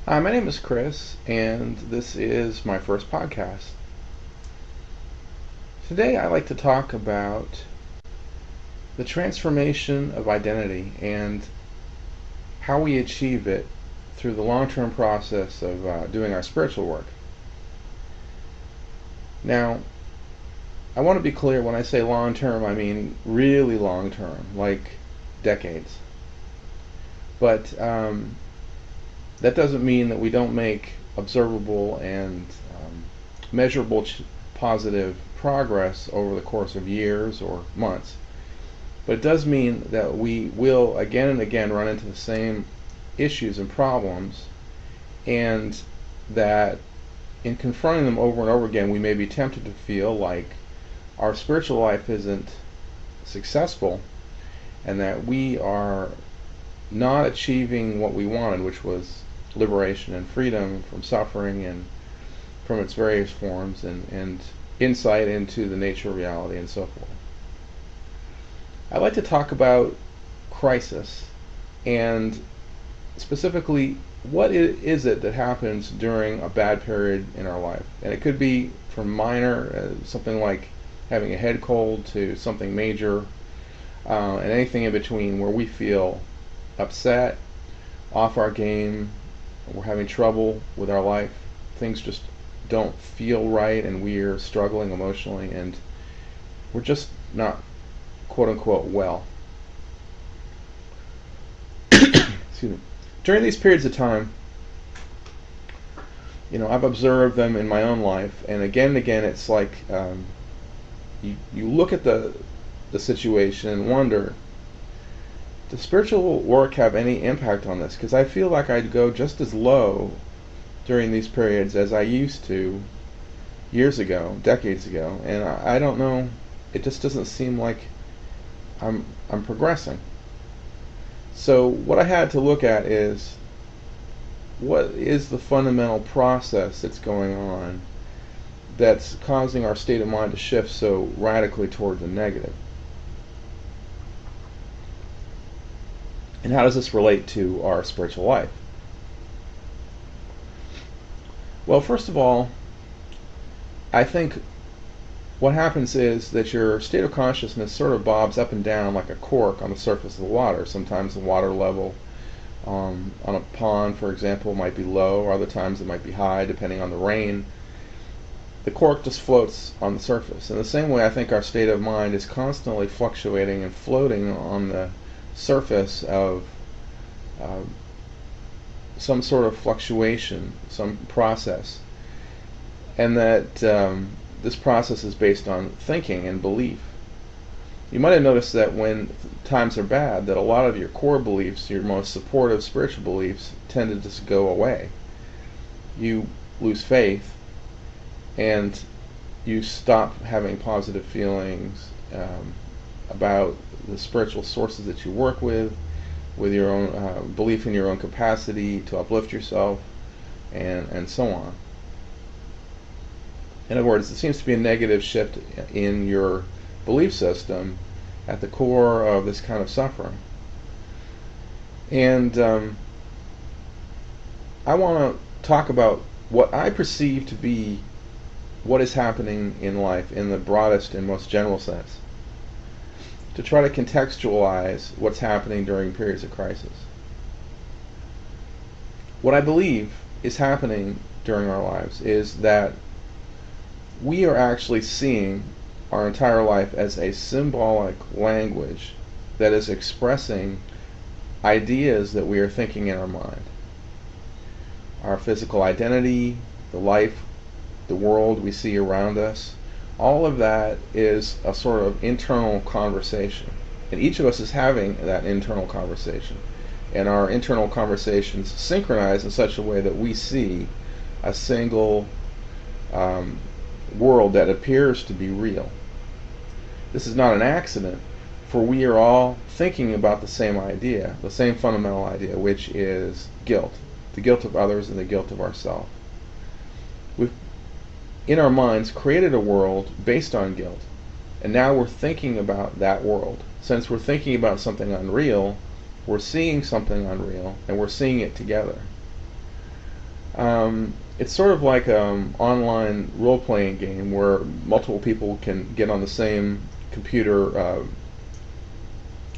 Hi, my name is Chris, and this is my first podcast. Today, I'd like to talk about the transformation of identity and how we achieve it through the long term process of doing our spiritual work. Now, I want to be clear when I say long term, I mean really long term, like decades. But that doesn't mean that we don't make observable and measurable positive progress over the course of years or months. But it does mean that we will again and again run into the same issues and problems, and that in confronting them over and over again, we may be tempted to feel like our spiritual life isn't successful and that we are not achieving what we wanted, which was liberation and freedom from suffering and from its various forms, and insight into the nature of reality and so forth. I'd like to talk about crisis, and specifically what is it that happens during a bad period in our life. And it could be from minor, something like having a head cold, to something major, and anything in between where we feel upset, off our game, we're having trouble with our life, things just don't feel right, and we're struggling emotionally, and we're just not quote unquote well. Excuse me. During these periods of time, I've observed them in my own life, and again, it's like you look at the situation and wonder, does spiritual work have any impact on this? Because I feel like I'd go just as low during these periods as I used to years ago, decades ago, and I don't know. It just doesn't seem like I'm progressing. So what I had to look at is, what is the fundamental process that's going on that's causing our state of mind to shift so radically toward the negative? And how does this relate to our spiritual life? Well, first of all, I think what happens is that your state of consciousness sort of bobs up and down like a cork on the surface of the water. Sometimes the water level on a pond, for example, might be low, or other times it might be high, depending on the rain. The cork just floats on the surface. In the same way, I think our state of mind is constantly fluctuating and floating on the surface of some sort of fluctuation, some process, and that this process is based on thinking and belief. You might have noticed that when times are bad, that a lot of your core beliefs, your most supportive spiritual beliefs, tend to just go away. You lose faith, and you stop having positive feelings about the spiritual sources that you work with your own belief in your own capacity to uplift yourself, and so on. In other words, it seems to be a negative shift in your belief system at the core of this kind of suffering. And I want to talk about what I perceive to be what is happening in life in the broadest and most general sense, to try to contextualize what's happening during periods of crisis. What I believe is happening during our lives is that we are actually seeing our entire life as a symbolic language that is expressing ideas that we are thinking in our mind. Our physical identity, the life, the world we see around us, all of that is a sort of internal conversation. And each of us is having that internal conversation. And our internal conversations synchronize in such a way that we see a single world that appears to be real. This is not an accident, for we are all thinking about the same idea, the same fundamental idea, which is guilt. The guilt of others and the guilt of ourselves. We've, in our minds, created a world based on guilt, and now we're thinking about that world. Since we're thinking about something unreal, we're seeing something unreal, and we're seeing it together. It's sort of like an online role-playing game where multiple people can get on the same computer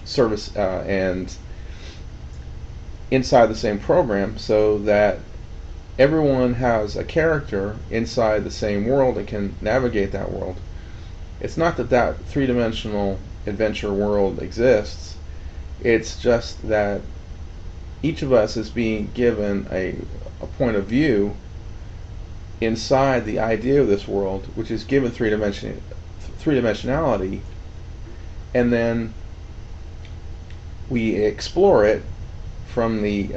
service and inside the same program, so that everyone has a character inside the same world and can navigate that world. It's not that that three-dimensional adventure world exists. It's just that each of us is being given a point of view inside the idea of this world, which is given three-dimensionality, and then we explore it from the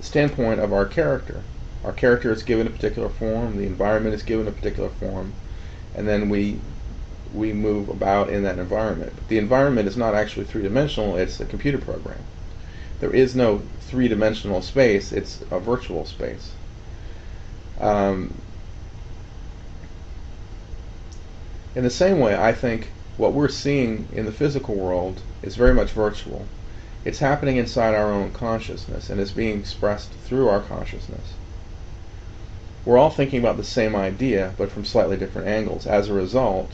standpoint of our character. Our character is given a particular form, the environment is given a particular form, and then we move about in that environment. But the environment is not actually three-dimensional, it's a computer program. There is no three-dimensional space, it's a virtual space. In the same way, I think what we're seeing in the physical world is very much virtual. It's happening inside our own consciousness, and it's being expressed through our consciousness. We're all thinking about the same idea, but from slightly different angles. As a result,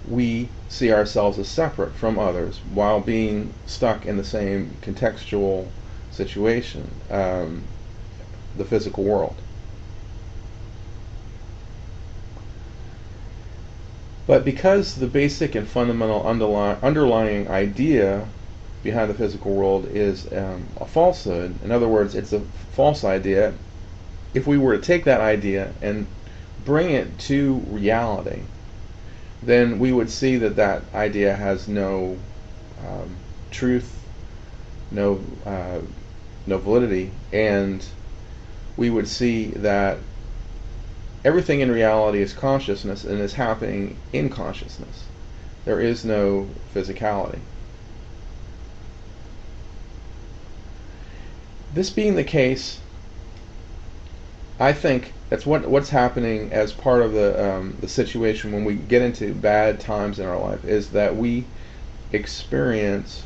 we see ourselves as separate from others while being stuck in the same contextual situation, the physical world. But because the basic and fundamental underlying idea behind the physical world is a falsehood, in other words, it's a false idea, if we were to take that idea and bring it to reality, then we would see that that idea has no truth, no validity, and we would see that everything in reality is consciousness and is happening in consciousness. There is no physicality. This being the case, I think that's what's happening as part of the situation when we get into bad times in our life, is that we experience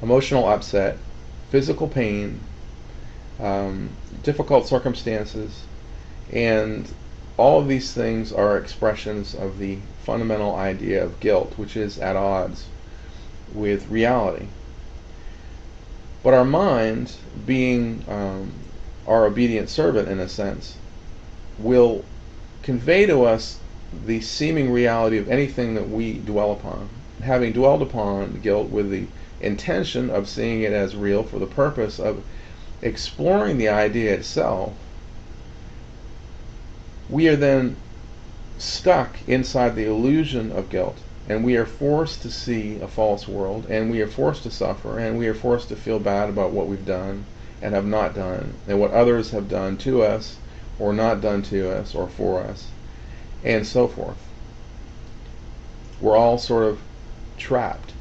emotional upset, physical pain, difficult circumstances, and all of these things are expressions of the fundamental idea of guilt, which is at odds with reality. But our mind, being our obedient servant in a sense, will convey to us the seeming reality of anything that we dwell upon. Having dwelled upon guilt with the intention of seeing it as real for the purpose of exploring the idea itself, we are then stuck inside the illusion of guilt, and we are forced to see a false world, and we are forced to suffer, and we are forced to feel bad about what we've done and have not done, and what others have done to us or not done to us or for us, and so forth. We're all sort of trapped.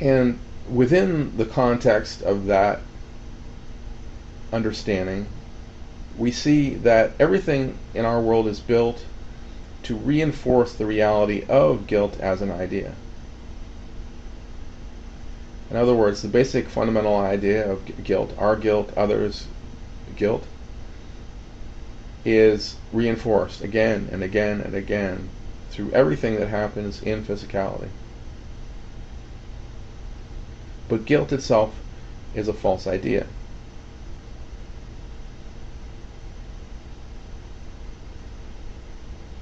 And within the context of that understanding, we see that everything in our world is built to reinforce the reality of guilt as an idea. In other words, the basic fundamental idea of guilt, our guilt, others' guilt, is reinforced again and again and again through everything that happens in physicality. But guilt itself is a false idea.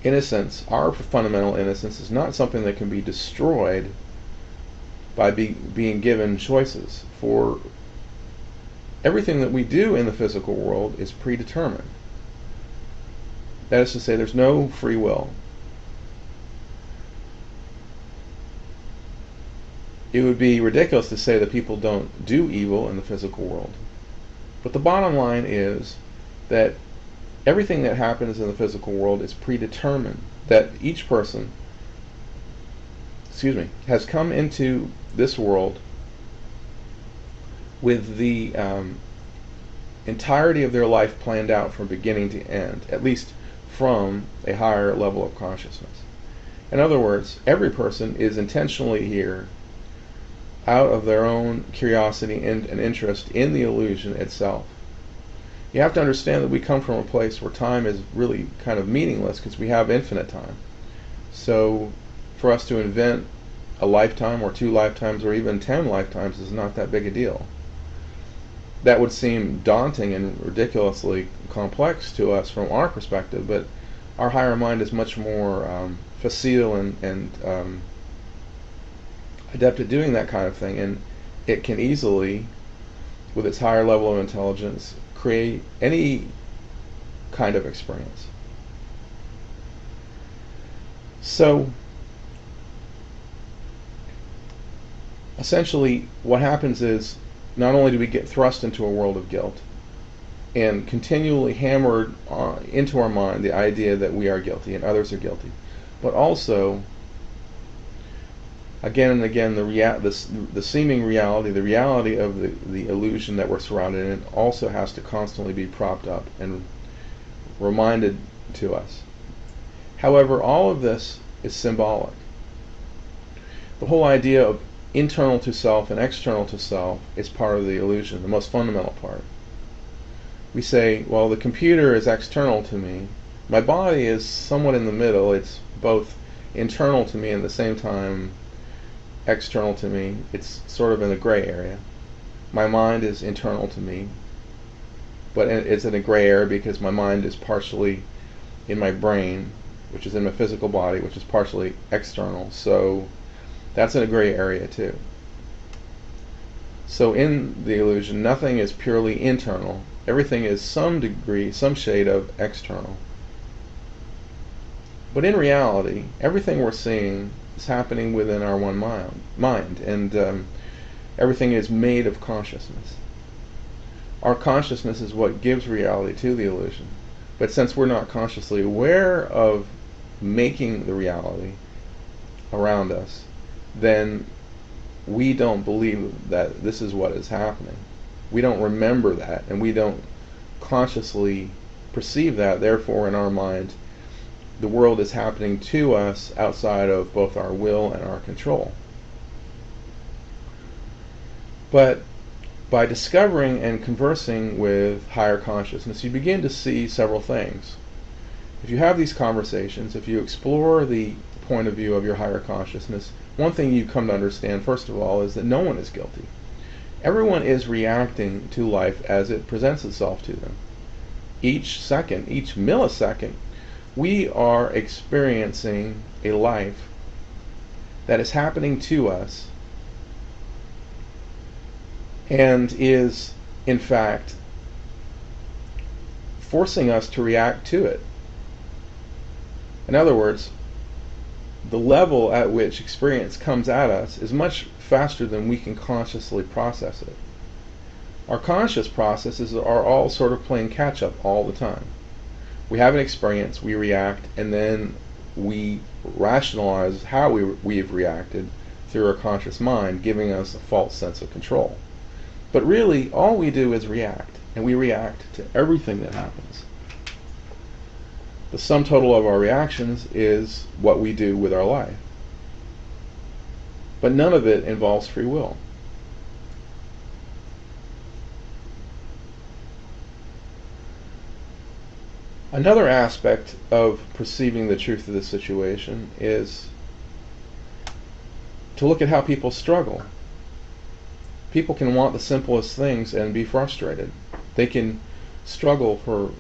Innocence, our fundamental innocence, is not something that can be destroyed by being given choices. For everything that we do in the physical world is predetermined. That is to say, there's no free will. It would be ridiculous to say that people don't do evil in the physical world. But the bottom line is that everything that happens in the physical world is predetermined. That each person, has come into this world with the entirety of their life planned out from beginning to end, at least from a higher level of consciousness. In other words, every person is intentionally here out of their own curiosity and interest in the illusion itself. You have to understand that we come from a place where time is really kind of meaningless because we have infinite time. So for us to invent a lifetime or 2 lifetimes or even 10 lifetimes is not that big a deal. That would seem daunting and ridiculously complex to us from our perspective, but our higher mind is much more facile and adept at doing that kind of thing, and it can easily, with its higher level of intelligence, create any kind of experience. So essentially what happens is, not only do we get thrust into a world of guilt and continually hammered into our mind the idea that we are guilty and others are guilty, but also again and again the seeming reality, the reality of the illusion that we're surrounded in, also has to constantly be propped up and reminded to us. However, all of this is symbolic. The whole idea of internal to self and external to self is part of the illusion, the most fundamental part. We say, well, the computer is external to me. My body is somewhat in the middle. It's both internal to me and at the same time external to me. It's sort of in a gray area. My mind is internal to me, but it's in a gray area because my mind is partially in my brain, which is in my physical body, which is partially external. So that's in a gray area too. So in the illusion, nothing is purely internal. Everything is some degree, some shade of external. But in reality, everything we're seeing is happening within our one mind, and everything is made of consciousness. Our consciousness is what gives reality to the illusion. But since we're not consciously aware of making the reality around us, then we don't believe that this is what is happening. We don't remember that, and we don't consciously perceive that. Therefore, in our mind, the world is happening to us outside of both our will and our control. But by discovering and conversing with higher consciousness, you begin to see several things. If you have these conversations, if you explore the point of view of your higher consciousness, one thing you come to understand, first of all, is that no one is guilty. Everyone is reacting to life as it presents itself to them. Each second, each millisecond, we are experiencing a life that is happening to us and is, in fact, forcing us to react to it. In other words, the level at which experience comes at us is much faster than we can consciously process it. Our conscious processes are all sort of playing catch up all the time. We have an experience, we react, and then we rationalize how we've reacted through our conscious mind, giving us a false sense of control. But really, all we do is react, and we react to everything that happens. The sum total of our reactions is what we do with our life. But none of it involves free will. Another aspect of perceiving the truth of the situation is to look at how people struggle. People can want the simplest things and be frustrated. They can struggle for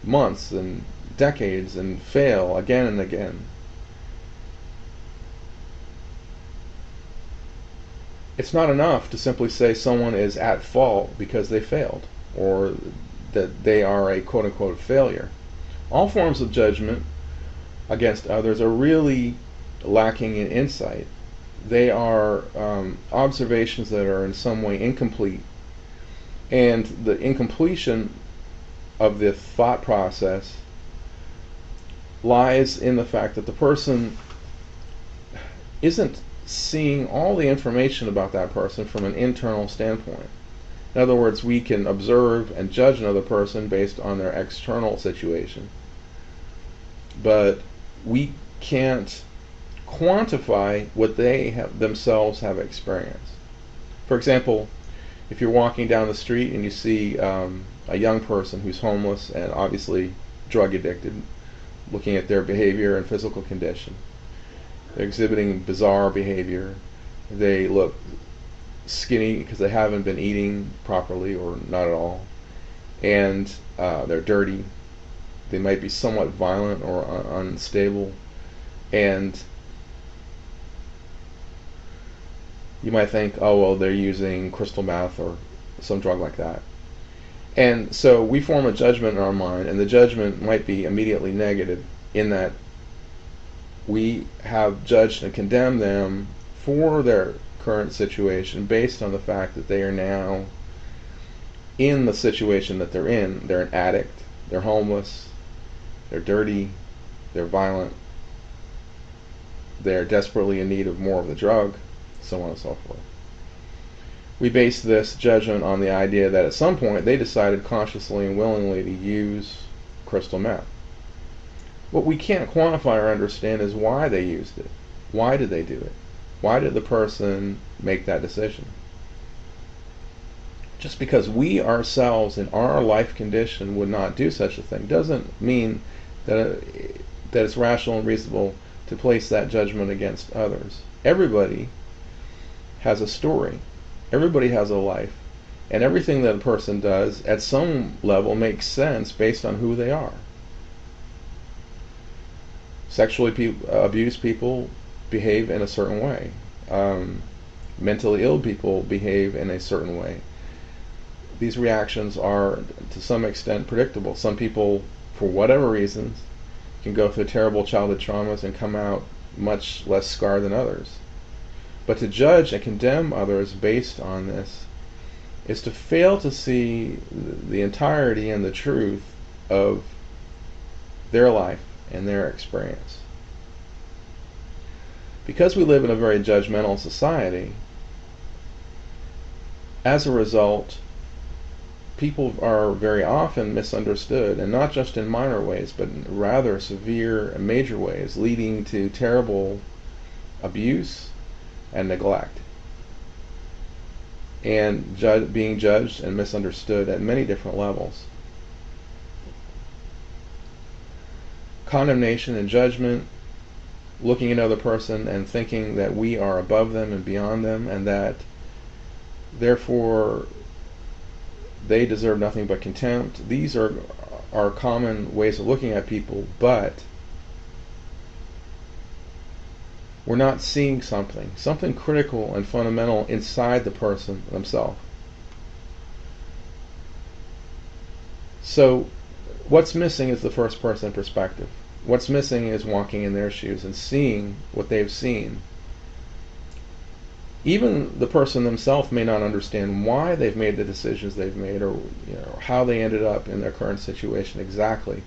months and decades and fail again and again. It's not enough to simply say someone is at fault because they failed, or that they are a quote-unquote failure. All forms of judgment against others are really lacking in insight. They are observations that are in some way incomplete, and the incompletion of the thought process lies in the fact that the person isn't seeing all the information about that person from an internal standpoint. In other words, we can observe and judge another person based on their external situation, but we can't quantify what they themselves have experienced. For example, if you're walking down the street and you see a young person who's homeless and obviously drug addicted, looking at their behavior and physical condition, they're exhibiting bizarre behavior. They look skinny because they haven't been eating properly or not at all, and they're dirty. They might be somewhat violent or unstable, and you might think, oh well, they're using crystal meth or some drug like that. And so we form a judgment in our mind, and the judgment might be immediately negative in that we have judged and condemned them for their current situation based on the fact that they are now in the situation that they're in. They're an addict, they're homeless, they're dirty, they're violent, they're desperately in need of more of the drug, so on and so forth. We base this judgment on the idea that at some point they decided consciously and willingly to use crystal meth. What we can't quantify or understand is why they used it. Why did they do it? Why did the person make that decision? Just because we ourselves in our life condition would not do such a thing doesn't mean that it's rational and reasonable to place that judgment against others. Everybody has a story. Everybody has a life. And everything that a person does at some level makes sense based on who they are. Sexually abused people behave in a certain way. Mentally ill people behave in a certain way. These reactions are to some extent predictable. Some people, for whatever reasons, can go through terrible childhood traumas and come out much less scarred than others. But to judge and condemn others based on this is to fail to see the entirety and the truth of their life and their experience. Because we live in a very judgmental society, as a result, people are very often misunderstood, and not just in minor ways, but in rather severe and major ways, leading to terrible abuse and neglect, and being judged and misunderstood at many different levels. Condemnation and judgment, looking at another person and thinking that we are above them and beyond them, and that therefore they deserve nothing but contempt. These are common ways of looking at people, but we're not seeing something critical and fundamental inside the person themselves. So what's missing is the first person perspective. What's missing is walking in their shoes and seeing what they've seen. Even the person themselves may not understand why they've made the decisions they've made, or how they ended up in their current situation exactly.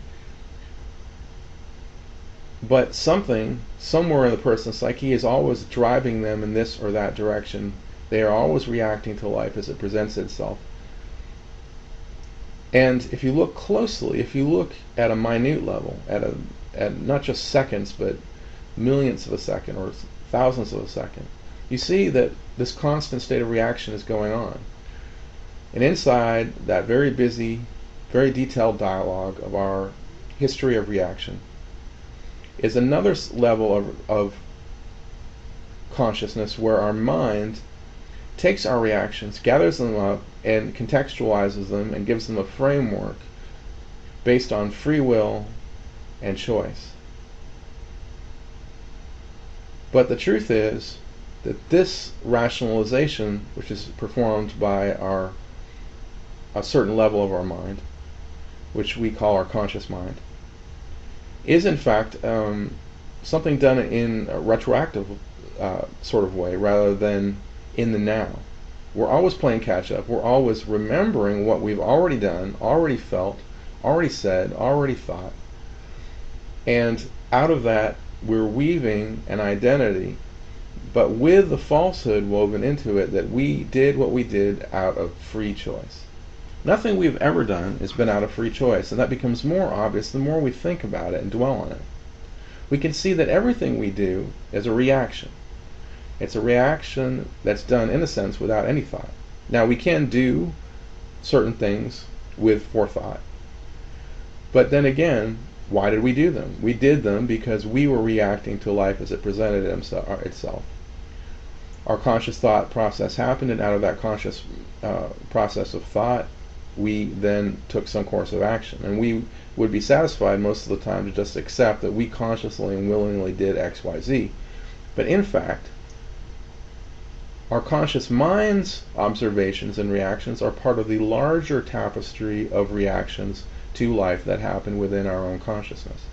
But something, somewhere in the person's psyche, is always driving them in this or that direction. They are always reacting to life as it presents itself. And if you look closely, if you look at a minute level, at not just seconds, but millionths of a second or thousandths of a second, you see that this constant state of reaction is going on. And inside that very busy, very detailed dialogue of our history of reaction is another level of consciousness where our mind takes our reactions, gathers them up, and contextualizes them and gives them a framework based on free will and choice. But the truth is that this rationalization, which is performed by a certain level of our mind, which we call our conscious mind, is in fact something done in a retroactive sort of way rather than in the now. We're always playing catch up. We're always remembering what we've already done, already felt, already said, already thought. And out of that, we're weaving an identity, but with the falsehood woven into it that we did what we did out of free choice. Nothing we've ever done has been out of free choice, and that becomes more obvious the more we think about it and dwell on it. We can see that everything we do is a reaction. It's a reaction that's done, in a sense, without any thought. Now, we can do certain things with forethought. But then again, why did we do them? We did them because we were reacting to life as it presented itself. Our conscious thought process happened, and out of that conscious process of thought, we then took some course of action. And we would be satisfied most of the time to just accept that we consciously and willingly did X, Y, Z. But in fact, our conscious mind's observations and reactions are part of the larger tapestry of reactions to life that happen within our own consciousness.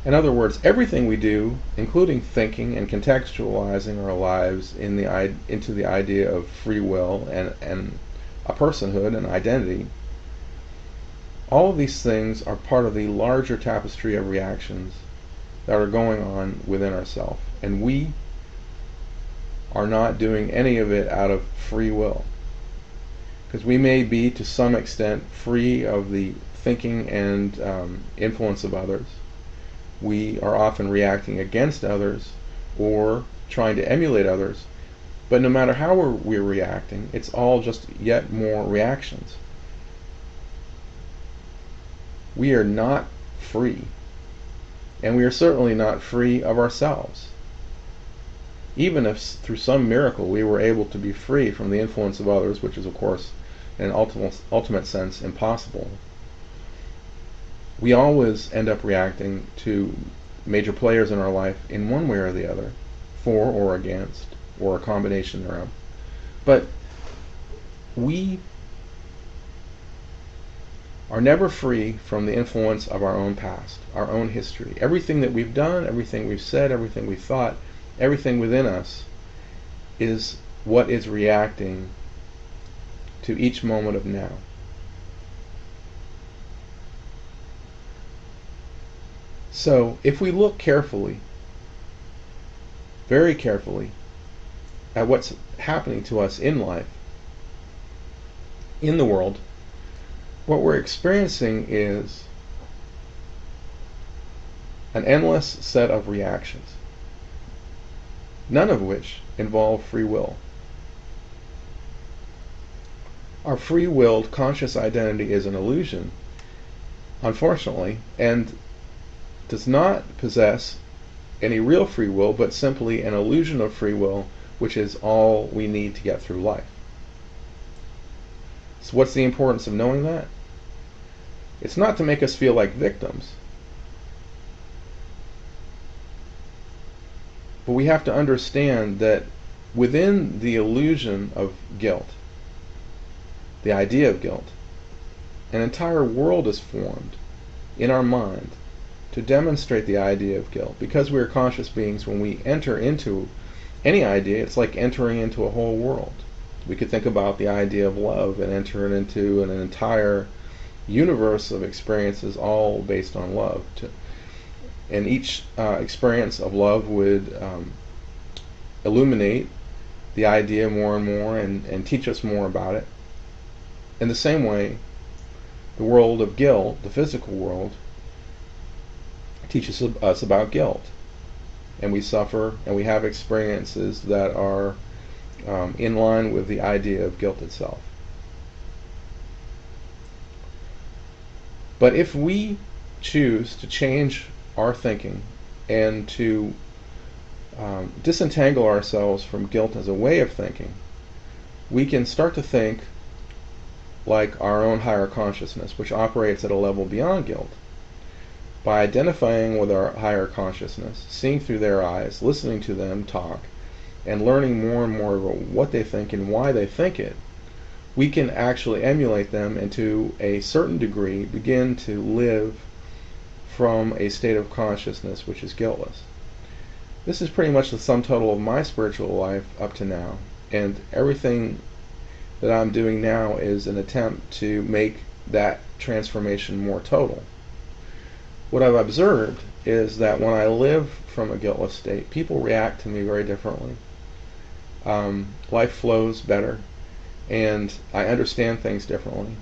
In other words, everything we do, including thinking and contextualizing our lives into the idea of free will and a personhood and identity, all of these things are part of the larger tapestry of reactions that are going on within ourselves. And we are not doing any of it out of free will. Because we may be, to some extent, free of the thinking and influence of others. We are often reacting against others or trying to emulate others. But no matter how we're reacting, it's all just yet more reactions. We are not free. And we are certainly not free of ourselves. Even if through some miracle we were able to be free from the influence of others, which is of course in an ultimate sense impossible, we always end up reacting to major players in our life in one way or the other, for or against, or a combination thereof. But we are never free from the influence of our own past, our own history. Everything that we've done, everything we've said, everything we've thought, everything within us is what is reacting to each moment of now. So, if we look carefully, very carefully, at what's happening to us in life, in the world, what we're experiencing is an endless set of reactions, none of which involve free will. Our free-willed conscious identity is an illusion, unfortunately, and does not possess any real free will, but simply an illusion of free will, which is all we need to get through life. So what's the importance of knowing that? It's not to make us feel like victims, but we have to understand that within the illusion of guilt, the idea of guilt, an entire world is formed in our mind to demonstrate the idea of guilt. Because we are conscious beings, when we enter into any idea, it's like entering into a whole world. We could think about the idea of love and enter into an entire universe of experiences all based on love. And each experience of love would illuminate the idea more and more and teach us more about it. In the same way, the world of guilt, the physical world, teaches us about guilt. And we suffer and we have experiences that are in line with the idea of guilt itself. But if we choose to change our thinking and to disentangle ourselves from guilt as a way of thinking, we can start to think like our own higher consciousness, which operates at a level beyond guilt. By identifying with our higher consciousness, seeing through their eyes, listening to them talk, and learning more and more about what they think and why they think it, we can actually emulate them and to a certain degree begin to live from a state of consciousness which is guiltless. This is pretty much the sum total of my spiritual life up to now, and everything that I'm doing now is an attempt to make that transformation more total. What I've observed is that when I live from a guiltless state, people react to me very differently. Life flows better, and I understand things differently.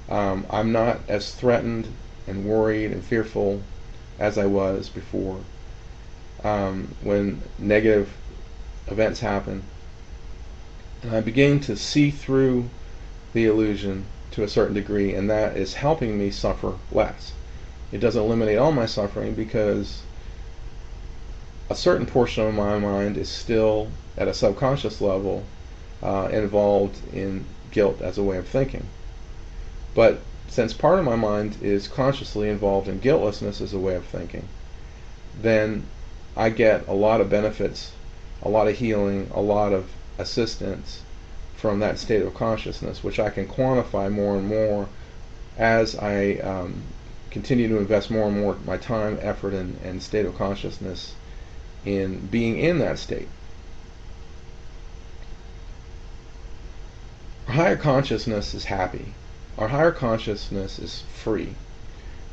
I'm not as threatened and worried and fearful as I was before. when negative events happen. And I begin to see through the illusion to a certain degree, and that is helping me suffer less. It doesn't eliminate all my suffering because a certain portion of my mind is still at a subconscious level involved in guilt as a way of thinking. But since part of my mind is consciously involved in guiltlessness as a way of thinking, then I get a lot of benefits, a lot of healing, a lot of assistance from that state of consciousness, which I can quantify more and more as I continue to invest more and more of my time, effort, and state of consciousness in being in that state. Our higher consciousness is happy. Our higher consciousness is free.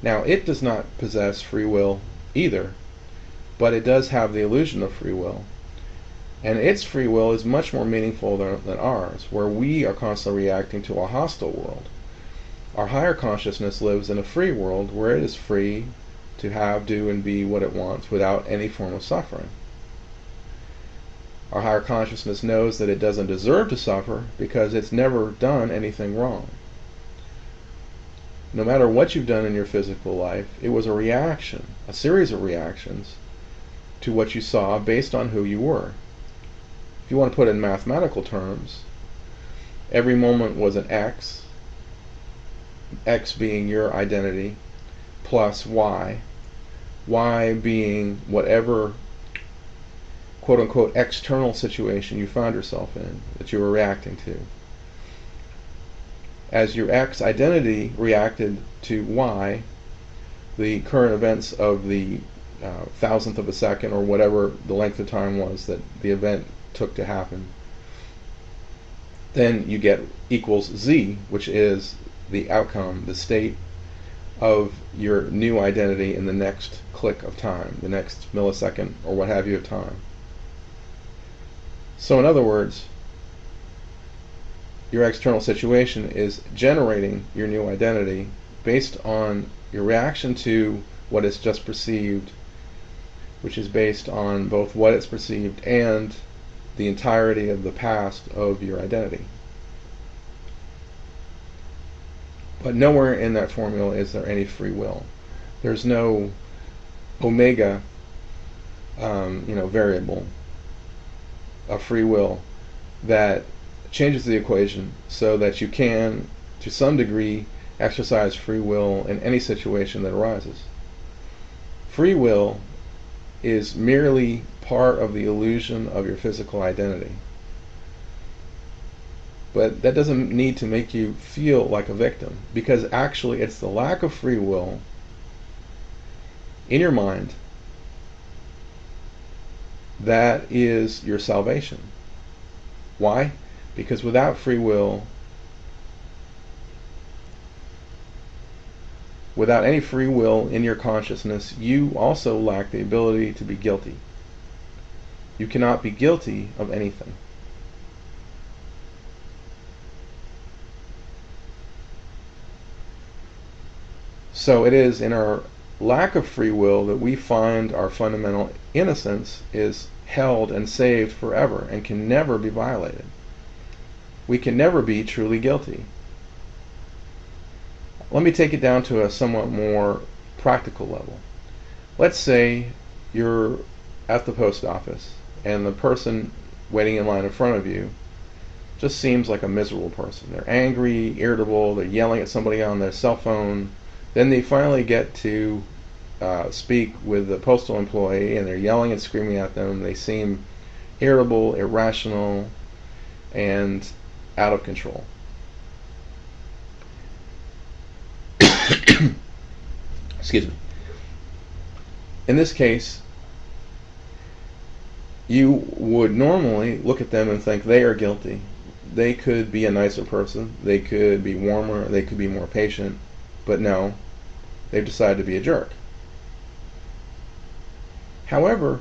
Now, it does not possess free will either, but it does have the illusion of free will. And its free will is much more meaningful than ours, where we are constantly reacting to a hostile world. Our higher consciousness lives in a free world where it is free to have, do, and be what it wants without any form of suffering. Our higher consciousness knows that it doesn't deserve to suffer because it's never done anything wrong. No matter what you've done in your physical life, it was a reaction, a series of reactions to what you saw based on who you were. If you want to put it in mathematical terms, every moment was an X, X being your identity, plus Y, Y being whatever quote-unquote external situation you found yourself in that you were reacting to. As your X identity reacted to Y, the current events of the thousandth of a second or whatever the length of time was that the event took to happen, then you get equals Z, which is the outcome, the state of your new identity in the next click of time, the next millisecond or what have you of time. So in other words, your external situation is generating your new identity based on your reaction to what is just perceived, which is based on both what it's perceived and the entirety of the past of your identity. But nowhere in that formula is there any free will. There's no omega variable of free will that changes the equation so that you can, to some degree, exercise free will in any situation that arises. Free will is merely part of the illusion of your physical identity. But that doesn't need to make you feel like a victim, because actually it's the lack of free will in your mind that is your salvation. Why? Because without free will, without any free will in your consciousness, you also lack the ability to be guilty. You cannot be guilty of anything. So it is in our lack of free will that we find our fundamental innocence is held and saved forever and can never be violated. We can never be truly guilty. Let me take it down to a somewhat more practical level. Let's say you're at the post office and the person waiting in line in front of you just seems like a miserable person. They're angry, irritable, they're yelling at somebody on their cell phone. Then they finally get to speak with the postal employee and they're yelling and screaming at them. They seem irritable, irrational, and out of control. Excuse me. In this case, you would normally look at them and think they are guilty. They could be a nicer person, they could be warmer, they could be more patient, but no, they've decided to be a jerk. However,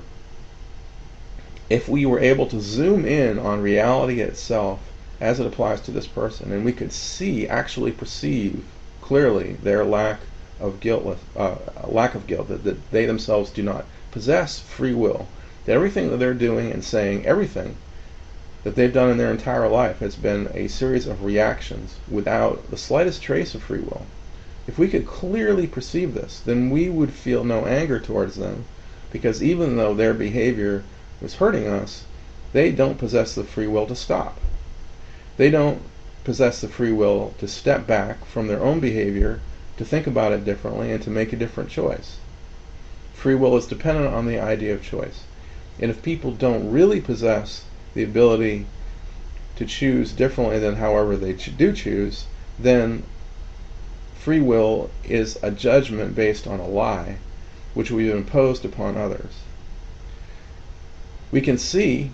if we were able to zoom in on reality itself as it applies to this person, and we could see, actually perceive clearly their lack of guilt, that they themselves do not possess free will. That everything that they're doing and saying, everything that they've done in their entire life has been a series of reactions without the slightest trace of free will. If we could clearly perceive this, then we would feel no anger towards them, because even though their behavior was hurting us, they don't possess the free will to stop. They don't possess the free will to step back from their own behavior, to think about it differently, and to make a different choice. Free will is dependent on the idea of choice. And if people don't really possess the ability to choose differently than however they do choose, then free will is a judgment based on a lie, which we've imposed upon others. We can see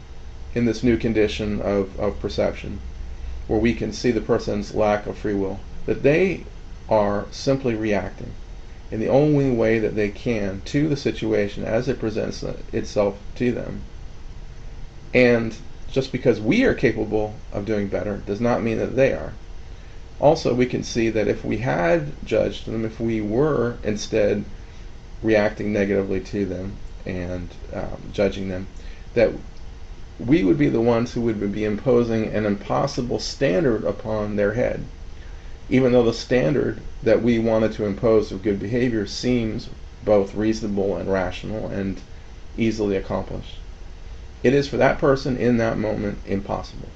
in this new condition of perception, where we can see the person's lack of free will, that they are simply reacting in the only way that they can to the situation as it presents itself to them. And just because we are capable of doing better does not mean that they are. Also, we can see that if we had judged them, if we were instead reacting negatively to them and judging them, that we would be the ones who would be imposing an impossible standard upon their head, even though the standard that we wanted to impose of good behavior seems both reasonable and rational and easily accomplished. It is for that person in that moment impossible.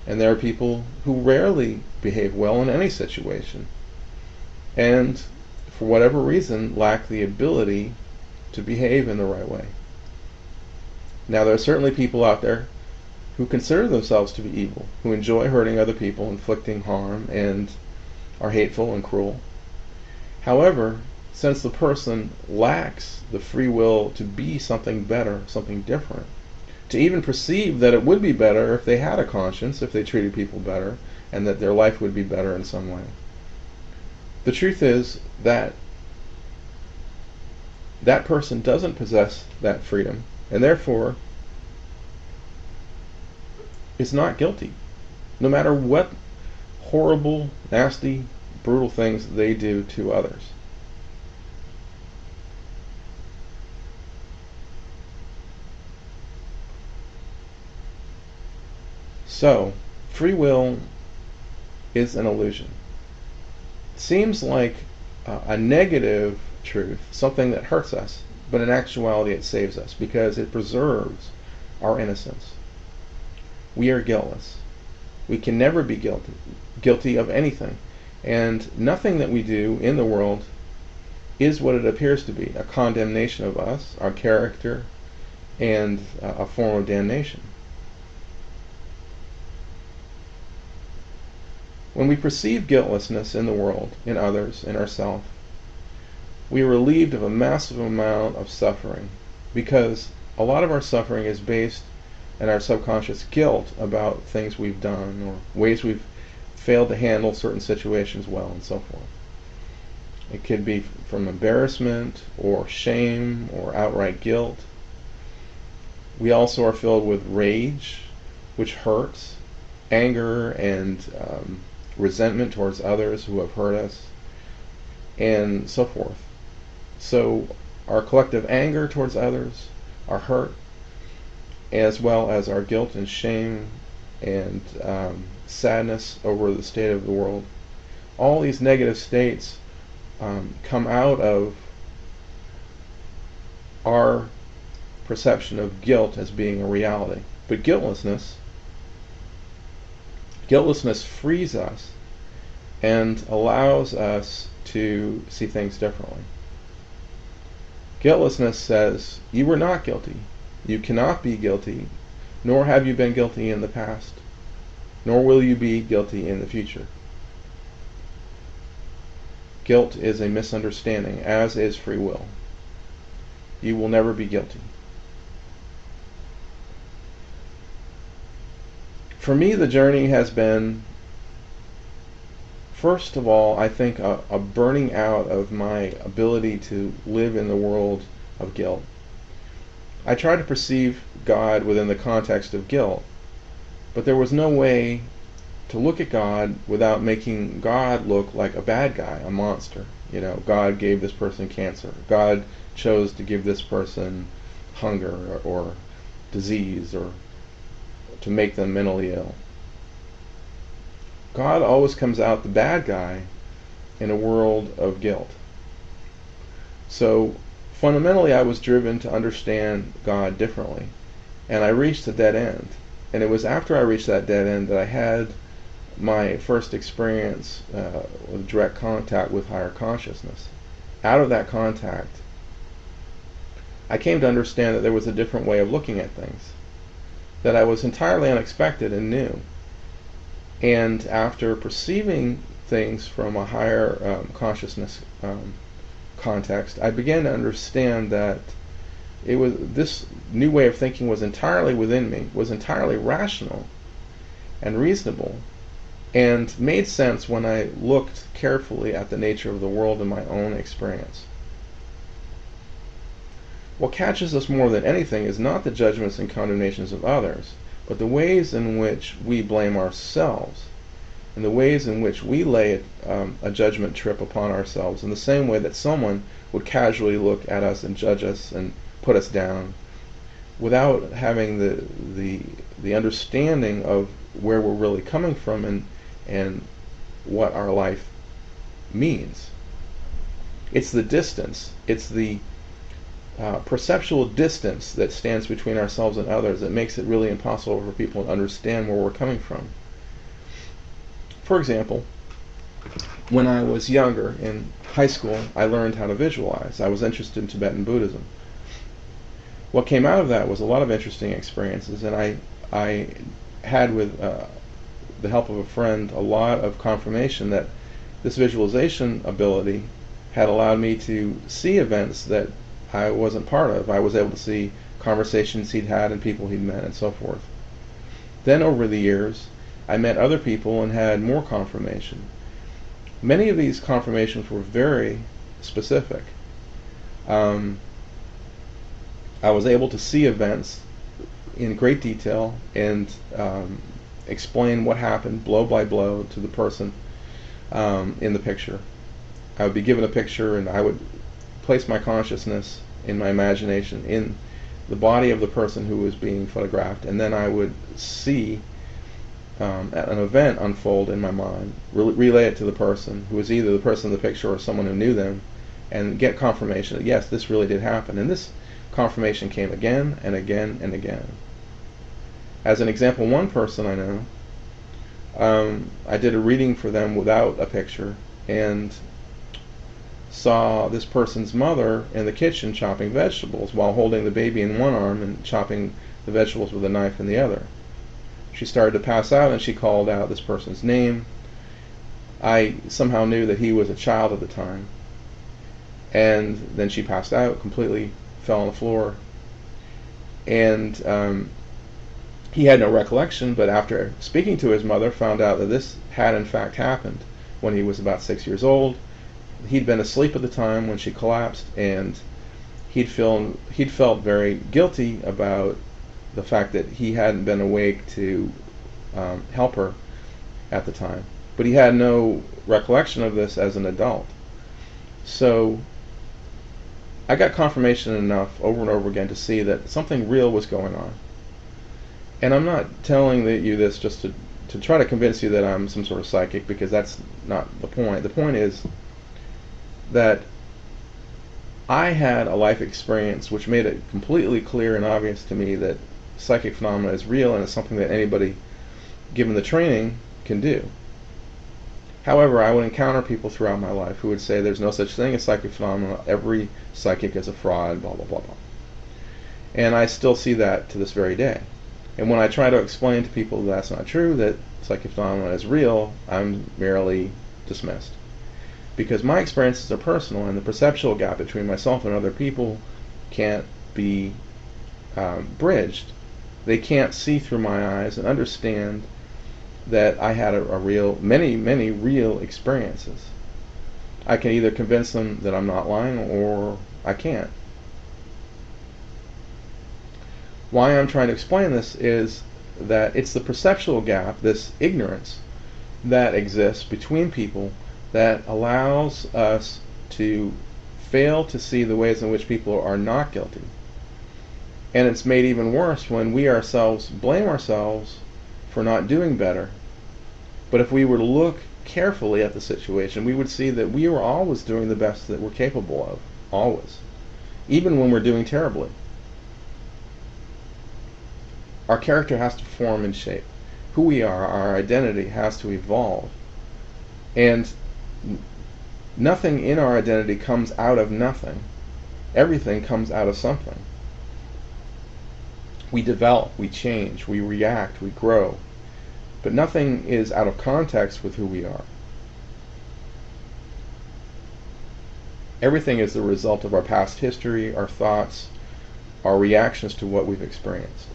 And there are people who rarely behave well in any situation, and for whatever reason lack the ability to behave in the right way. Now, there are certainly people out there who consider themselves to be evil, who enjoy hurting other people, inflicting harm, and are hateful and cruel. However, since the person lacks the free will to be something better, something different, to even perceive that it would be better if they had a conscience, if they treated people better, and that their life would be better in some way. The truth is that that person doesn't possess that freedom, and therefore is not guilty, no matter what horrible, nasty, brutal things they do to others. So, free will is an illusion. It seems like a negative truth, something that hurts us, but in actuality it saves us because it preserves our innocence. We are guiltless. We can never be guilty of anything, and nothing that we do in the world is what it appears to be, a condemnation of us, our character, and a form of damnation. When we perceive guiltlessness in the world, in others, in ourselves, we are relieved of a massive amount of suffering, because a lot of our suffering is based in our subconscious guilt about things we've done or ways we've failed to handle certain situations well, and so forth. It could be from embarrassment or shame or outright guilt. We also are filled with rage, which hurts, anger and resentment towards others who have hurt us, and so forth. So our collective anger towards others, our hurt, as well as our guilt and shame and sadness over the state of the world, all these negative states come out of our perception of guilt as being a reality. But guiltlessness frees us and allows us to see things differently. Guiltlessness says, you were not guilty. You cannot be guilty, nor have you been guilty in the past, nor will you be guilty in the future. Guilt is a misunderstanding, as is free will. You will never be guilty. For me, the journey has been, first of all, I think a burning out of my ability to live in the world of guilt. I tried to perceive God within the context of guilt, but there was no way to look at God without making God look like a bad guy, a monster. God gave this person cancer. God chose to give this person hunger or disease or to make them mentally ill. God always comes out the bad guy in a world of guilt. So fundamentally I was driven to understand God differently, and I reached a dead end. And it was after I reached that dead end that I had my first experience with direct contact with higher consciousness. Out of that contact, I came to understand that there was a different way of looking at things, that I was entirely unexpected and new. And after perceiving things from a higher consciousness context, I began to understand that this new way of thinking was entirely within me, was entirely rational and reasonable, and made sense when I looked carefully at the nature of the world and my own experience. What catches us more than anything is not the judgments and condemnations of others, but the ways in which we blame ourselves, and the ways in which we lay a judgment trip upon ourselves in the same way that someone would casually look at us and judge us and put us down, without having the understanding of where we're really coming from and what our life means. It's the distance, it's the perceptual distance that stands between ourselves and others that makes it really impossible for people to understand where we're coming from. For example, when I was younger, in high school, I learned how to visualize. I was interested in Tibetan Buddhism. What came out of that was a lot of interesting experiences, and I had, with the help of a friend, a lot of confirmation that this visualization ability had allowed me to see events that I wasn't part of. I was able to see conversations he'd had and people he'd met and so forth. Then over the years, I met other people and had more confirmation. Many of these confirmations were very specific. I was able to see events in great detail and explain what happened blow by blow to the person in the picture. I would be given a picture and I would place my consciousness in my imagination in the body of the person who was being photographed, and then I would see an event unfold in my mind, relay it to the person who was either the person in the picture or someone who knew them, and get confirmation that yes, this really did happen. And this confirmation came again and again and again. As an example, one person I know, I did a reading for them without a picture, and saw this person's mother in the kitchen chopping vegetables while holding the baby in one arm and chopping the vegetables with a knife in the other. She started to pass out and she called out this person's name. I somehow knew that he was a child at the time. And then she passed out, completely fell on the floor. And he had no recollection, but after speaking to his mother, found out that this had in fact happened when he was about 6 years old. He'd been asleep at the time when she collapsed, and he'd felt very guilty about the fact that he hadn't been awake to help her at the time. But he had no recollection of this as an adult. So I got confirmation enough over and over again to see that something real was going on. And I'm not telling you this just to try to convince you that I'm some sort of psychic, because that's not the point. The point is that I had a life experience which made it completely clear and obvious to me that psychic phenomena is real and it's something that anybody, given the training, can do. However, I would encounter people throughout my life who would say there's no such thing as psychic phenomena, every psychic is a fraud, blah, blah, blah, blah. And I still see that to this very day. And when I try to explain to people that's not true, that psychic phenomena is real, I'm merely dismissed. Because my experiences are personal, and the perceptual gap between myself and other people can't be bridged. They can't see through my eyes and understand that I had many real experiences. I can either convince them that I'm not lying, or I can't. Why I'm trying to explain this is that it's the perceptual gap, this ignorance that exists between people, that allows us to fail to see the ways in which people are not guilty. And it's made even worse when we ourselves blame ourselves for not doing better. But if we were to look carefully at the situation, we would see that we were always doing the best that we're capable of. Always. Even when we're doing terribly. Our character has to form and shape. Who we are, our identity has to evolve. And nothing in our identity comes out of nothing. Everything comes out of something. We develop, we change, we react, we grow. But nothing is out of context with who we are. Everything is the result of our past history, our thoughts, our reactions to what we've experienced.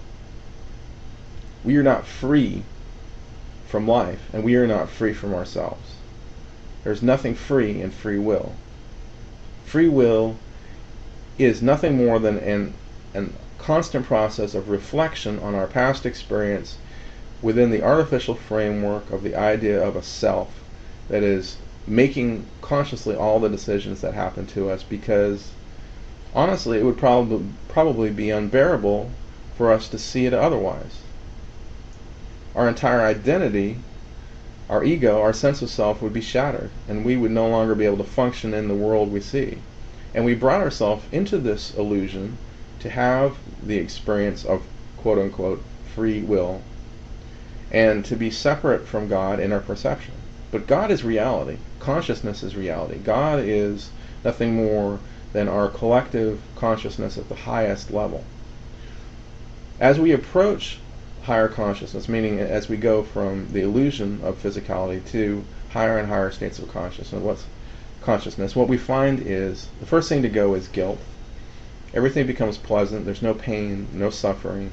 We are not free from life, and we are not free from ourselves. There's nothing free in free will. Free will is nothing more than an constant process of reflection on our past experience within the artificial framework of the idea of a self that is making consciously all the decisions that happen to us, because honestly it would probably be unbearable for us to see it otherwise. Our entire identity, our ego, our sense of self would be shattered, and we would no longer be able to function in the world we see. And we brought ourselves into this illusion to have the experience of quote-unquote free will and to be separate from God in our perception. But God is reality. Consciousness is reality. God is nothing more than our collective consciousness at the highest level. As we approach higher consciousness, meaning as we go from the illusion of physicality to higher and higher states of consciousness, what we find is the first thing to go is guilt. Everything becomes pleasant. There's no pain, no suffering.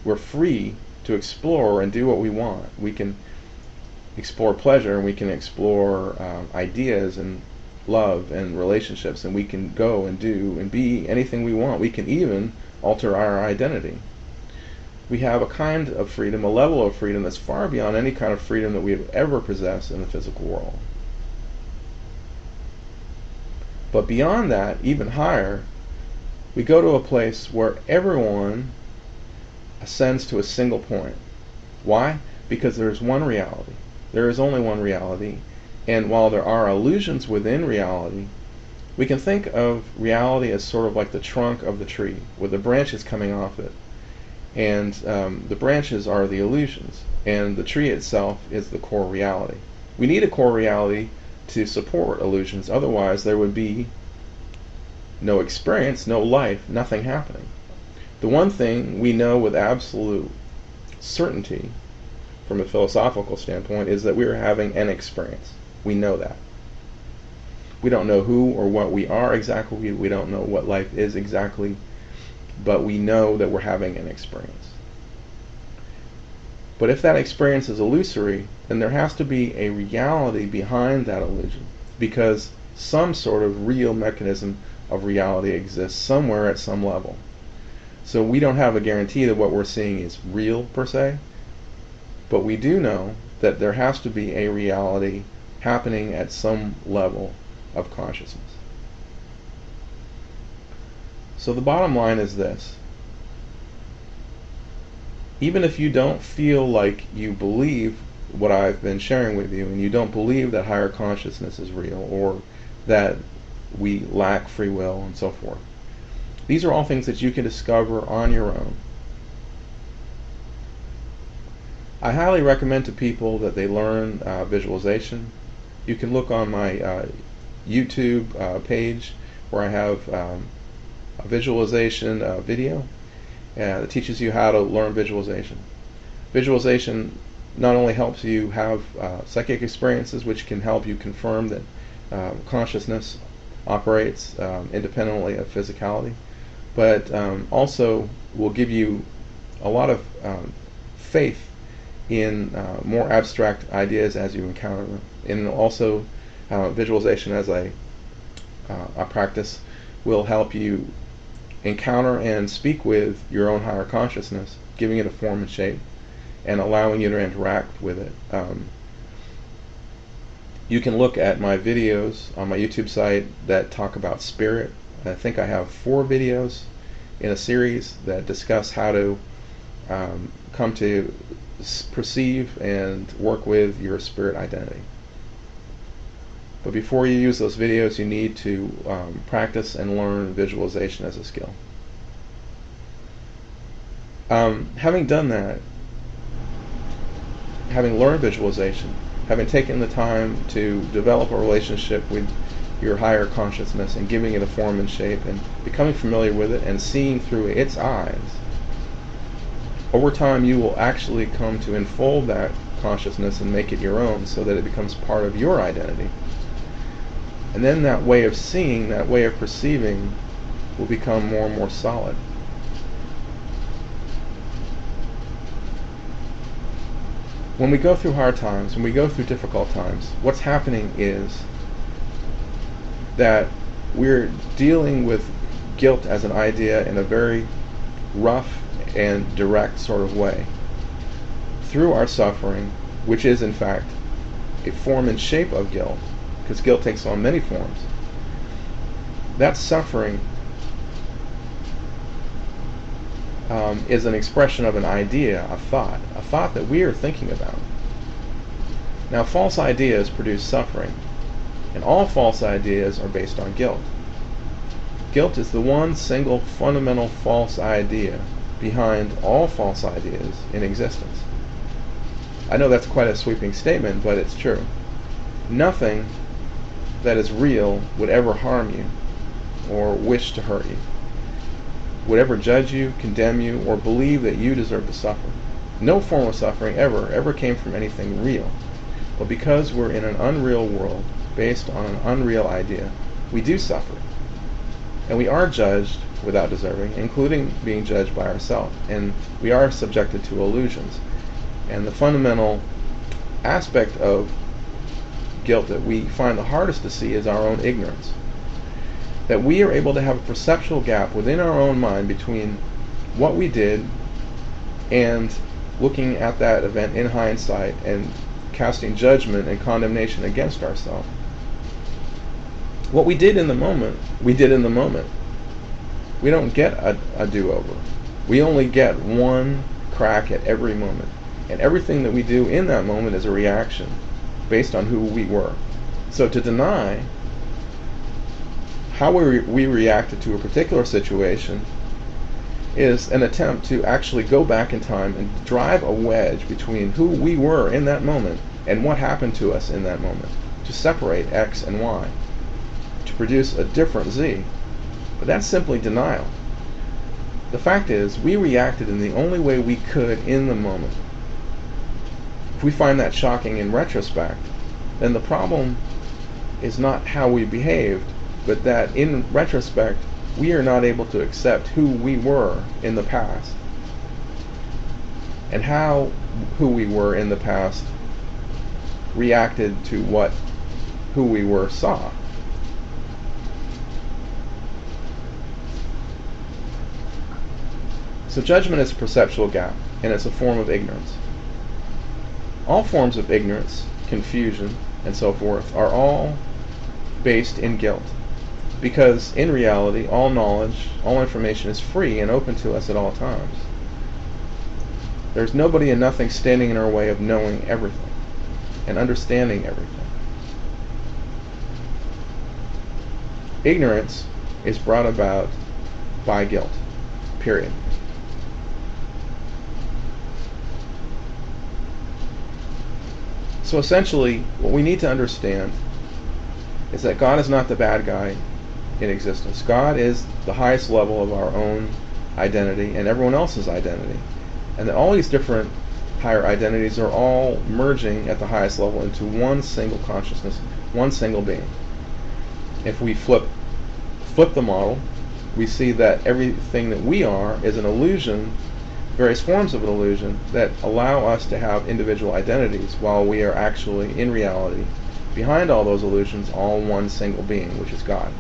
We're free to explore and do what we want. We can explore pleasure, and we can explore ideas and love and relationships, and we can go and do and be anything we want. We can even alter our identity. We have a kind of freedom, a level of freedom that's far beyond any kind of freedom that we have ever possessed in the physical world. But beyond that, even higher, we go to a place where everyone ascends to a single point. Why? Because there is one reality. There is only one reality. And while there are illusions within reality, we can think of reality as sort of like the trunk of the tree, with the branches coming off it. And the branches are the illusions, and the tree itself is the core reality. We need a core reality to support illusions, otherwise there would be no experience, no life, nothing happening. The one thing we know with absolute certainty from a philosophical standpoint is that we are having an experience. We know that. We don't know who or what we are exactly, we don't know what life is exactly, but we know that we're having an experience. But if that experience is illusory, then there has to be a reality behind that illusion, because some sort of real mechanism of reality exists somewhere at some level. So we don't have a guarantee that what we're seeing is real per se, but we do know that there has to be a reality happening at some level of consciousness. So the bottom line is this: even if you don't feel like you believe what I've been sharing with you, and you don't believe that higher consciousness is real, or that we lack free will, and so forth, these are all things that you can discover on your own. I highly recommend to people that they learn visualization. You can look on my YouTube page where I have a visualization video that teaches you how to learn visualization. Visualization not only helps you have psychic experiences, which can help you confirm that consciousness operates independently of physicality, but also will give you a lot of faith in more abstract ideas as you encounter them. And also visualization as a practice will help you encounter and speak with your own higher consciousness, giving it a form and shape and allowing you to interact with it. You can look at my videos on my YouTube site that talk about spirit. I think I have 4 videos in a series that discuss how to come to perceive and work with your spirit identity. But before you use those videos, you need to practice and learn visualization as a skill. Having done that, having learned visualization, having taken the time to develop a relationship with your higher consciousness and giving it a form and shape and becoming familiar with it and seeing through its eyes, over time you will actually come to enfold that consciousness and make it your own so that it becomes part of your identity. And then that way of seeing, that way of perceiving will become more and more solid. When we go through hard times, when we go through difficult times, what's happening is that we're dealing with guilt as an idea in a very rough and direct sort of way. Through our suffering, which is in fact a form and shape of guilt, because guilt takes on many forms, that suffering is an expression of an idea, a thought that we are thinking about. Now, false ideas produce suffering, and all false ideas are based on guilt. Guilt is the one single fundamental false idea behind all false ideas in existence. I know that's quite a sweeping statement, but it's true. Nothing that is real would ever harm you or wish to hurt you, would ever judge you, condemn you, or believe that you deserve to suffer. No form of suffering ever came from anything real. But because we're in an unreal world based on an unreal idea, we do suffer. And we are judged without deserving, including being judged by ourselves. And we are subjected to illusions. And the fundamental aspect of guilt that we find the hardest to see is our own ignorance. That we are able to have a perceptual gap within our own mind between what we did and looking at that event in hindsight and casting judgment and condemnation against ourselves. What we did in the moment, we did in the moment. We don't get a do-over. We only get one crack at every moment. And everything that we do in that moment is a reaction based on who we were. So to deny how we reacted to a particular situation is an attempt to actually go back in time and drive a wedge between who we were in that moment and what happened to us in that moment, to separate X and Y, to produce a different Z. But that's simply denial. The fact is, we reacted in the only way we could in the moment. If we find that shocking in retrospect, then the problem is not how we behaved, but that in retrospect, we are not able to accept who we were in the past and how who we were in the past reacted to what who we were saw. So judgment is a perceptual gap, and it's a form of ignorance. All forms of ignorance, confusion, and so forth are all based in guilt. Because in reality, all knowledge, all information is free and open to us at all times. There's nobody and nothing standing in our way of knowing everything and understanding everything. Ignorance is brought about by guilt, period. So essentially, what we need to understand is that God is not the bad guy in existence. God is the highest level of our own identity and everyone else's identity. And that all these different higher identities are all merging at the highest level into one single consciousness, one single being. If we flip the model, we see that everything that we are is an illusion, various forms of an illusion that allow us to have individual identities, while we are actually, in reality, behind all those illusions, all one single being, which is God.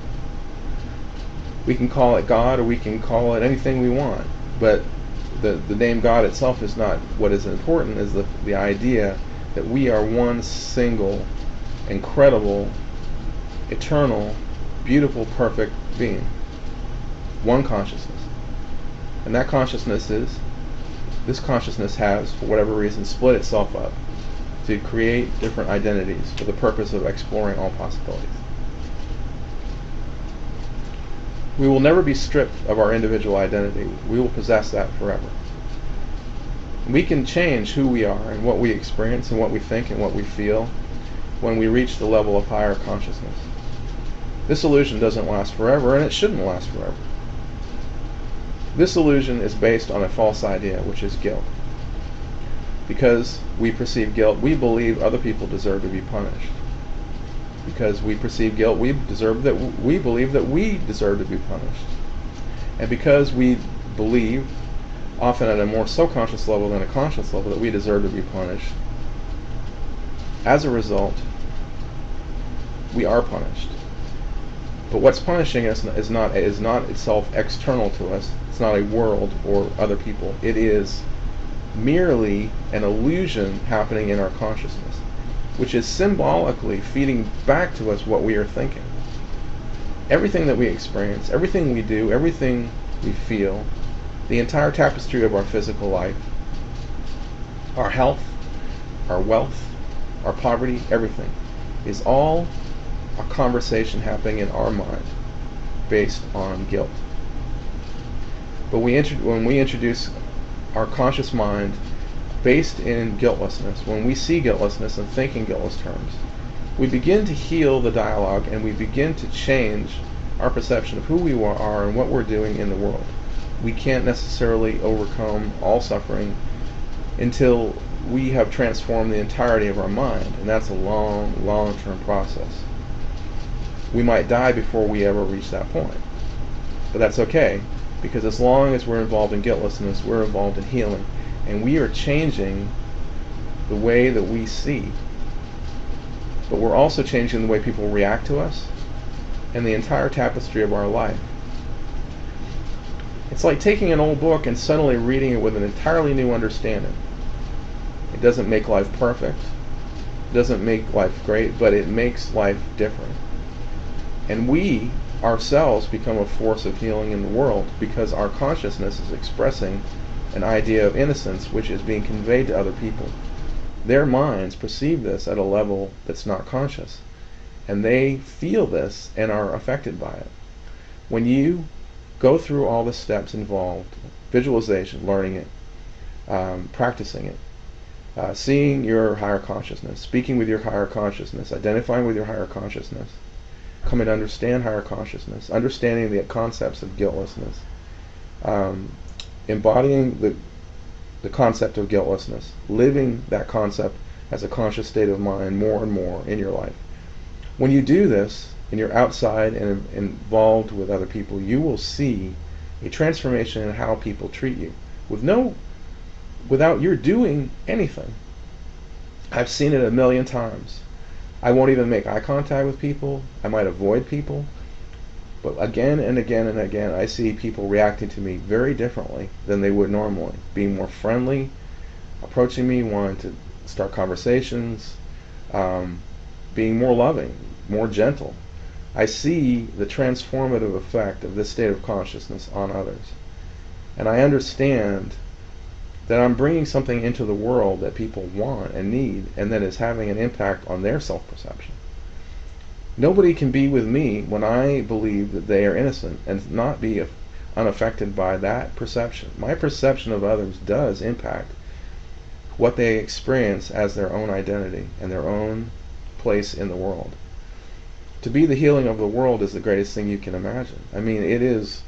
We can call it God, or we can call it anything we want, but the name God itself is not what is important. Is the idea that we are one single incredible, eternal, beautiful, perfect being. One consciousness. And that consciousness is, this consciousness has, for whatever reason, split itself up to create different identities for the purpose of exploring all possibilities. We will never be stripped of our individual identity. We will possess that forever. We can change who we are and what we experience and what we think and what we feel when we reach the level of higher consciousness. This illusion doesn't last forever, and it shouldn't last forever. This illusion is based on a false idea, which is guilt. Because we perceive guilt, we believe other people deserve to be punished. Because we perceive guilt, we believe that we deserve to be punished. And because we believe, often at a more subconscious level than a conscious level, that we deserve to be punished, as a result, we are punished. But what's punishing us is not itself external to us. It's not a world or other people. It is merely an illusion happening in our consciousness, which is symbolically feeding back to us what we are thinking. Everything that we experience, everything we do, everything we feel, the entire tapestry of our physical life, our health, our wealth, our poverty, everything, is all a conversation happening in our mind based on guilt. But when we introduce our conscious mind based in guiltlessness, when we see guiltlessness and think in guiltless terms, we begin to heal the dialogue and we begin to change our perception of who we are and what we're doing in the world. We can't necessarily overcome all suffering until we have transformed the entirety of our mind, and that's a long-term process. We might die before we ever reach that point, but that's okay, because as long as we're involved in guiltlessness, we're involved in healing, and we are changing the way that we see. But we're also changing the way people react to us and the entire tapestry of our life. It's like taking an old book and suddenly reading it with an entirely new understanding. It doesn't make life perfect, it doesn't make life great, but it makes life different. And we ourselves become a force of healing in the world because our consciousness is expressing an idea of innocence which is being conveyed to other people. Their minds perceive this at a level that's not conscious, and they feel this and are affected by it. When you go through all the steps involved, visualization, learning it, practicing it, seeing your higher consciousness, speaking with your higher consciousness, identifying with your higher consciousness, coming to understand higher consciousness, understanding the concepts of guiltlessness, embodying the concept of guiltlessness, living that concept as a conscious state of mind more and more in your life. When you do this, and you're outside and involved with other people, you will see a transformation in how people treat you, without your doing anything. I've seen it a million times. I won't even make eye contact with people. I might avoid people. But again and again and again, I see people reacting to me very differently than they would normally. Being more friendly, approaching me, wanting to start conversations, being more loving, more gentle. I see the transformative effect of this state of consciousness on others. And I understand that I'm bringing something into the world that people want and need, and that is having an impact on their self-perception. Nobody can be with me when I believe that they are innocent and not be unaffected by that perception. My perception of others does impact what they experience as their own identity and their own place in the world. To be the healing of the world is the greatest thing you can imagine. I mean, it is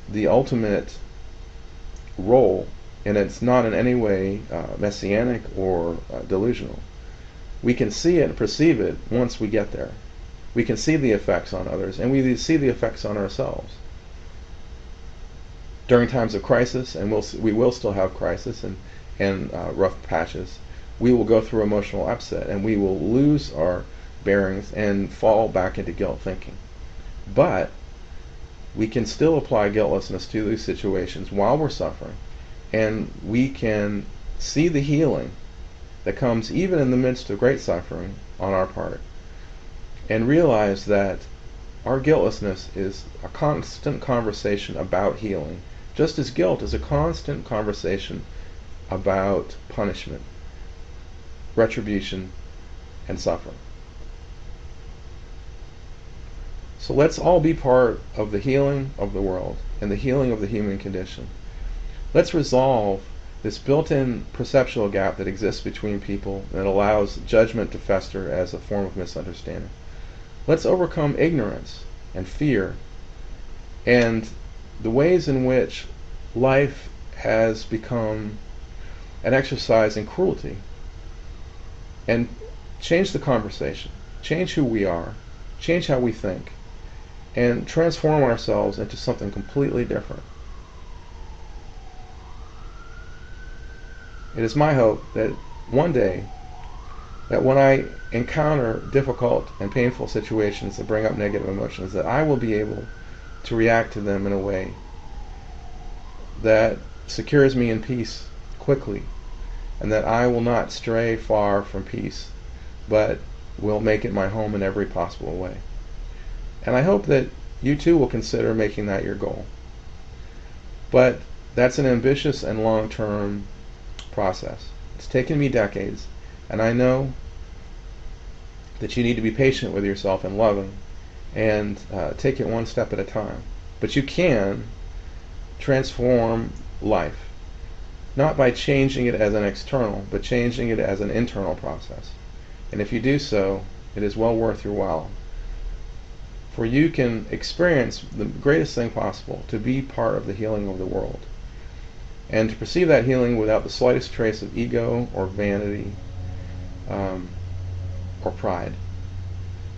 the ultimate role, and it's not in any way messianic or delusional. We can see it and perceive it once we get there. We can see the effects on others, and we see the effects on ourselves. During times of crisis, and we will still have crisis and rough patches, we will go through emotional upset, and we will lose our bearings and fall back into guilt thinking. But we can still apply guiltlessness to these situations while we're suffering, and we can see the healing that comes even in the midst of great suffering on our part. and realize that our guiltlessness is a constant conversation about healing, just as guilt is a constant conversation about punishment, retribution, and suffering. So let's all be part of the healing of the world and the healing of the human condition. Let's resolve this built-in perceptual gap that exists between people that allows judgment to fester as a form of misunderstanding. Let's overcome ignorance and fear and the ways in which life has become an exercise in cruelty, and change the conversation, change who we are, change how we think, and transform ourselves into something completely different. It is my hope that one day, that when I encounter difficult and painful situations that bring up negative emotions, that I will be able to react to them in a way that secures me in peace quickly, and that I will not stray far from peace, but will make it my home in every possible way. And I hope that you too will consider making that your goal. But that's an ambitious and long-term process. It's taken me decades, and I know that you need to be patient with yourself and loving, and take it one step at a time. But you can transform life, not by changing it as an external, but changing it as an internal process. And if you do so, it is well worth your while. For you can experience the greatest thing possible, to be part of the healing of the world, and to perceive that healing without the slightest trace of ego or vanity or pride,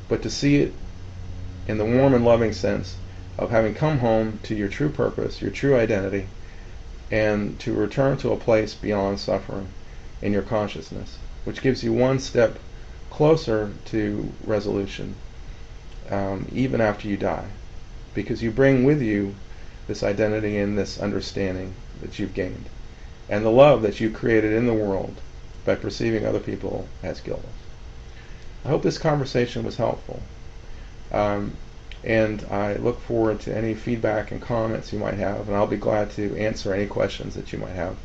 but to see it in the warm and loving sense of having come home to your true purpose, your true identity, and to return to a place beyond suffering in your consciousness, which gives you one step closer to resolution, even after you die, because you bring with you this identity and this understanding that you've gained, and the love that you created in the world by perceiving other people as guiltless. I hope this conversation was helpful, and I look forward to any feedback and comments you might have, and I'll be glad to answer any questions that you might have,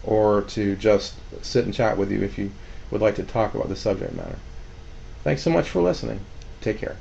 or to just sit and chat with you if you would like to talk about the subject matter. Thanks so much for listening. Take care.